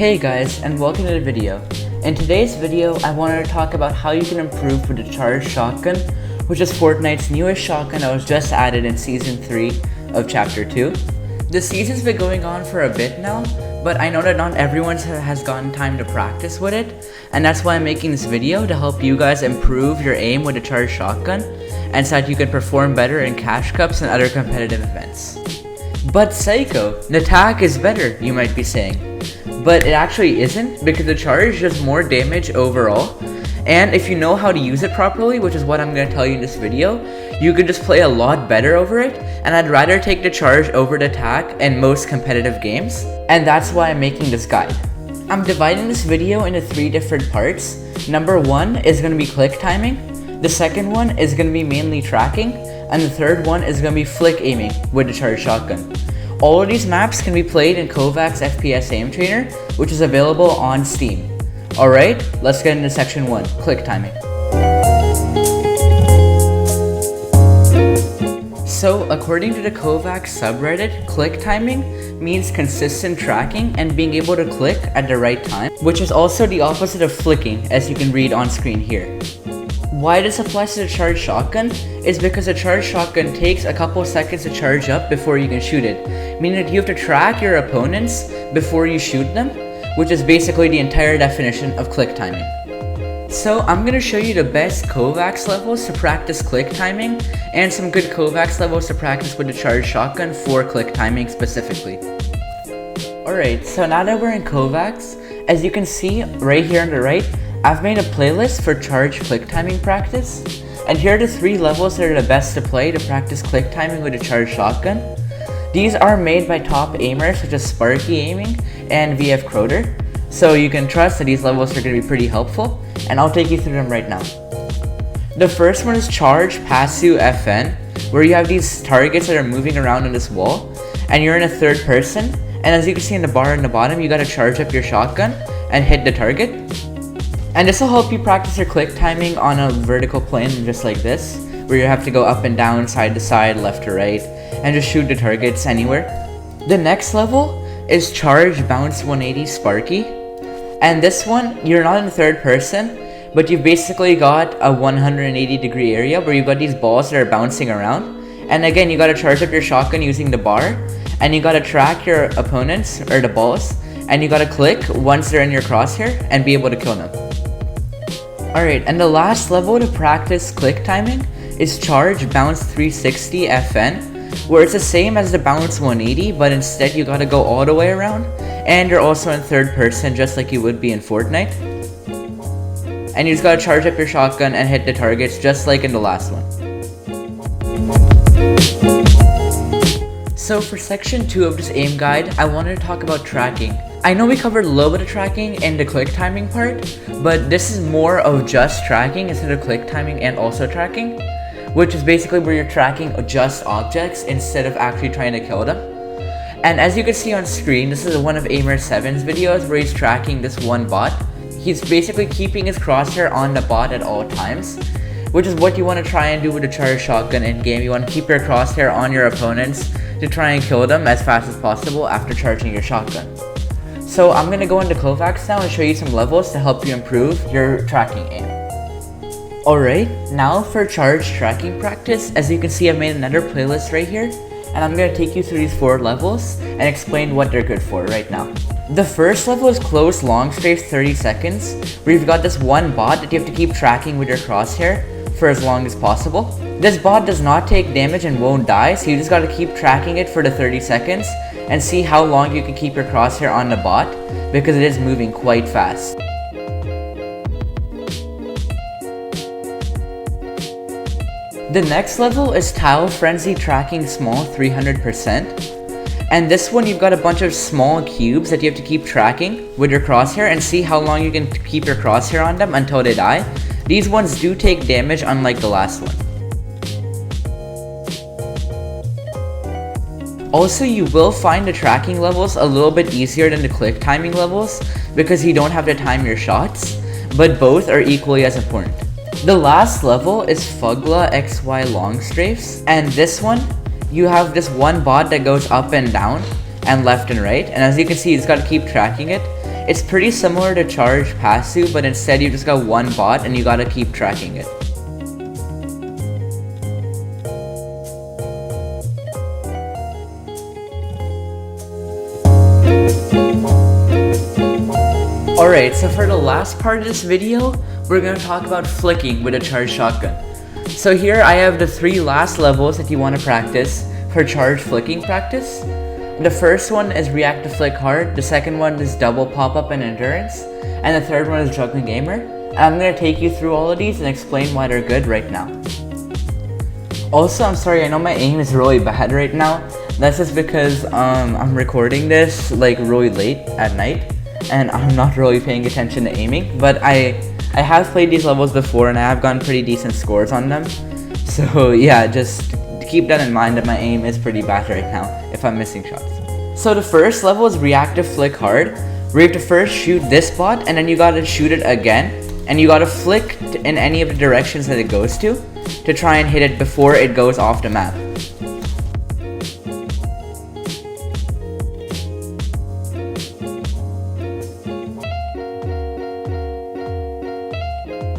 Hey guys, and welcome to the video. In today's video, I wanted to talk about how you can improve with the charged shotgun, which is Fortnite's newest shotgun that was just added in Season 3 of Chapter 2. The season's been going on for a bit now, but I know that not everyone has gotten time to practice with it, and that's why I'm making this video to help you guys improve your aim with the charged shotgun, and so that you can perform better in cash cups and other competitive events. But Syko, the attack is better, you might be saying. But it actually isn't, because the charge does more damage overall, and if you know how to use it properly, which is what I'm going to tell you in this video, you could just play a lot better over it, and I'd rather take the charge over the attack in most competitive games, and that's why I'm making this guide. I'm dividing this video into 3 different parts. Number 1 is going to be click timing, the second one is going to be mainly tracking, and the third one is going to be flick aiming with the charged shotgun. All of these maps can be played in Kovacs FPS Aim Trainer, which is available on Steam. Alright, let's get into section 1, click timing. So, according to the Kovacs subreddit, click timing means consistent tracking and being able to click at the right time, which is also the opposite of flicking, as you can read on screen here. Why this applies to the charged shotgun is because the charged shotgun takes a couple seconds to charge up before you can shoot it, meaning that you have to track your opponents before you shoot them, which is basically the entire definition of click timing. So I'm going to show you the best Kovacs levels to practice click timing, and some good Kovacs levels to practice with the charged shotgun for click timing specifically. Alright, so now that we're in Kovacs, as you can see right here on the right, I've made a playlist for charged click timing practice, and here are the 3 levels that are the best to play to practice click timing with a charged shotgun. These are made by top aimers such as Sparky Aiming and VF Croder, so you can trust that these levels are going to be pretty helpful, and I'll take you through them right now. The first one is Charge Pasu FN, where you have these targets that are moving around on this wall, and you're in a third person, and as you can see in the bar in the bottom, you gotta charge up your shotgun and hit the target. And this will help you practice your click timing on a vertical plane just like this, where you have to go up and down, side to side, left to right, and just shoot the targets anywhere. The next level is Charge Bounce 180 Sparky, and this one, you're not in third person, but you've basically got a 180 degree area where you've got these balls that are bouncing around, and again, you gotta charge up your shotgun using the bar, and you gotta track your opponents, or the balls, and you gotta click once they're in your crosshair and be able to kill them. Alright, and the last level to practice click timing is Charge Bounce 360 FN, where it's the same as the Bounce 180, but instead you gotta go all the way around, and you're also in third person just like you would be in Fortnite. And you just gotta charge up your shotgun and hit the targets just like in the last one. So for section 2 of this aim guide, I wanted to talk about tracking. I know we covered a little bit of tracking in the click timing part, but this is more of just tracking instead of click timing and also tracking, which is basically where you're tracking just objects instead of actually trying to kill them. And as you can see on screen, this is one of Aimer7's videos where he's tracking this one bot. He's basically keeping his crosshair on the bot at all times, which is what you want to try and do with the charged shotgun in game. You want to keep your crosshair on your opponents to try and kill them as fast as possible after charging your shotgun. So I'm going to go into Kovacs now and show you some levels to help you improve your tracking aim. Alright, now for charge tracking practice, as you can see I've made another playlist right here, and I'm going to take you through these 4 levels and explain what they're good for right now. The first level is Close Long Strafe 30 seconds, where you've got this one bot that you have to keep tracking with your crosshair for as long as possible. This bot does not take damage and won't die, so you just gotta keep tracking it for the 30 seconds and see how long you can keep your crosshair on the bot, because it is moving quite fast. The next level is Tile Frenzy Tracking Small 300%, and this one you've got a bunch of small cubes that you have to keep tracking with your crosshair and see how long you can keep your crosshair on them until they die. These ones do take damage unlike the last one. Also, you will find the tracking levels a little bit easier than the click timing levels because you don't have to time your shots, but both are equally as important. The last level is Fugla XY Long Strafes, and this one, you have this one bot that goes up and down and left and right, and as you can see, it's got to keep tracking it, It's pretty similar to Charge Passu, but instead you just got one bot and you gotta keep tracking it. Alright, so for the last part of this video, we're going to talk about flicking with a charged shotgun. So here I have the 3 last levels that you want to practice for charged flicking practice. The first one is react to flick hard, the second one is double pop-up and endurance, and the third one is juggling gamer. And I'm going to take you through all of these and explain why they're good right now. Also, I'm sorry, I know my aim is really bad right now. That's just because I'm recording this like really late at night. And I'm not really paying attention to aiming, but I have played these levels before and I have gotten pretty decent scores on them. So yeah, just keep that in mind that my aim is pretty bad right now if I'm missing shots. So the first level is reactive flick hard, where you have to first shoot this bot and then you gotta shoot it again, and you gotta flick in any of the directions that it goes to try and hit it before it goes off the map.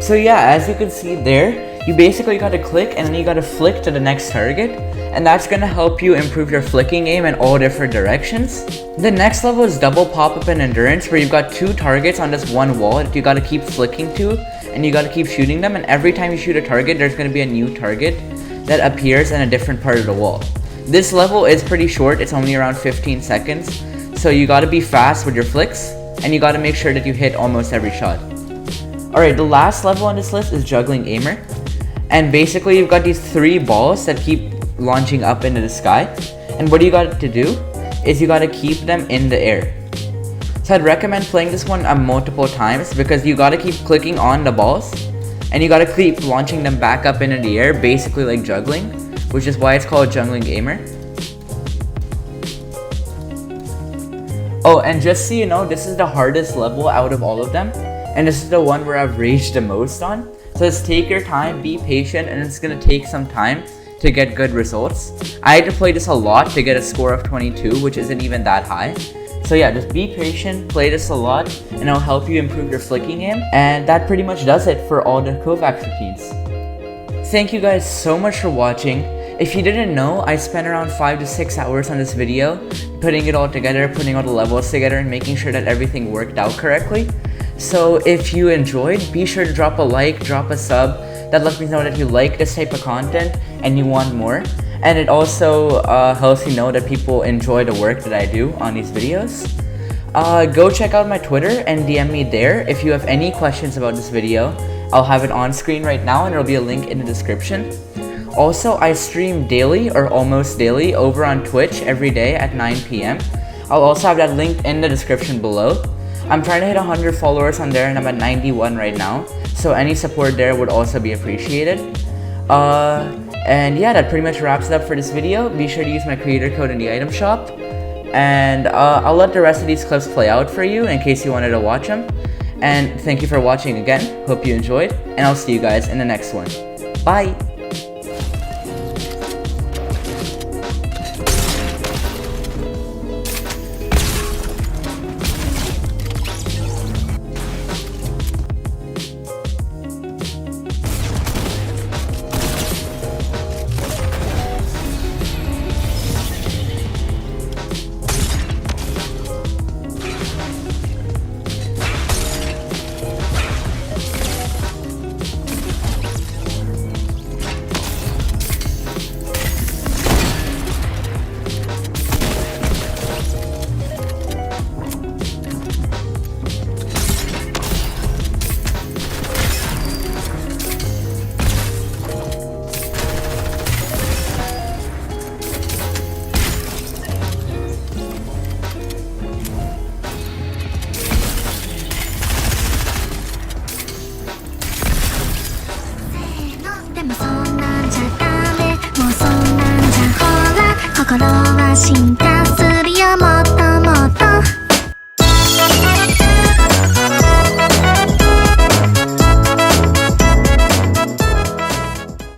So yeah, as you can see there, you basically gotta click and then you gotta flick to the next target, and that's gonna help you improve your flicking aim in all different directions. The next level is double pop-up and endurance, where you've got 2 targets on this one wall that you gotta keep flicking to, and you gotta keep shooting them, and every time you shoot a target, there's gonna be a new target that appears in a different part of the wall. This level is pretty short, it's only around 15 seconds, so you gotta be fast with your flicks, and you gotta make sure that you hit almost every shot. Alright, the last level on this list is juggling aimer, and basically you've got these 3 balls that keep launching up into the sky, and what you got to do is you got to keep them in the air. So I'd recommend playing this one multiple times, because you got to keep clicking on the balls and you got to keep launching them back up into the air, basically like juggling, which is why it's called juggling aimer. Oh, and just so you know, this is the hardest level out of all of them. And this is the one where I've raged the most on. So just take your time, be patient, and it's gonna take some time to get good results. I had to play this a lot to get a score of 22, which isn't even that high. So yeah, just be patient, play this a lot, and it'll help you improve your flicking aim. And that pretty much does it for all the Kovacs routines. Thank you guys so much for watching. If you didn't know, I spent around 5 to 6 hours on this video, putting it all together, putting all the levels together, and making sure that everything worked out correctly. So if you enjoyed, be sure to drop a like, drop a sub. That lets me know that you like this type of content and you want more. And it also helps me know that people enjoy the work that I do on these videos. Go check out my Twitter and DM me there if you have any questions about this video. I'll have it on screen right now and there'll be a link in the description. Also, I stream daily or almost daily over on Twitch every day at 9 PM. I'll also have that link in the description below. I'm trying to hit 100 followers on there and I'm at 91 right now, so any support there would also be appreciated. And yeah, that pretty much wraps it up for this video. Be sure to use my creator code in the item shop, and I'll let the rest of these clips play out for you in case you wanted to watch them. And thank you for watching again, hope you enjoyed, and I'll see you guys in the next one. Bye!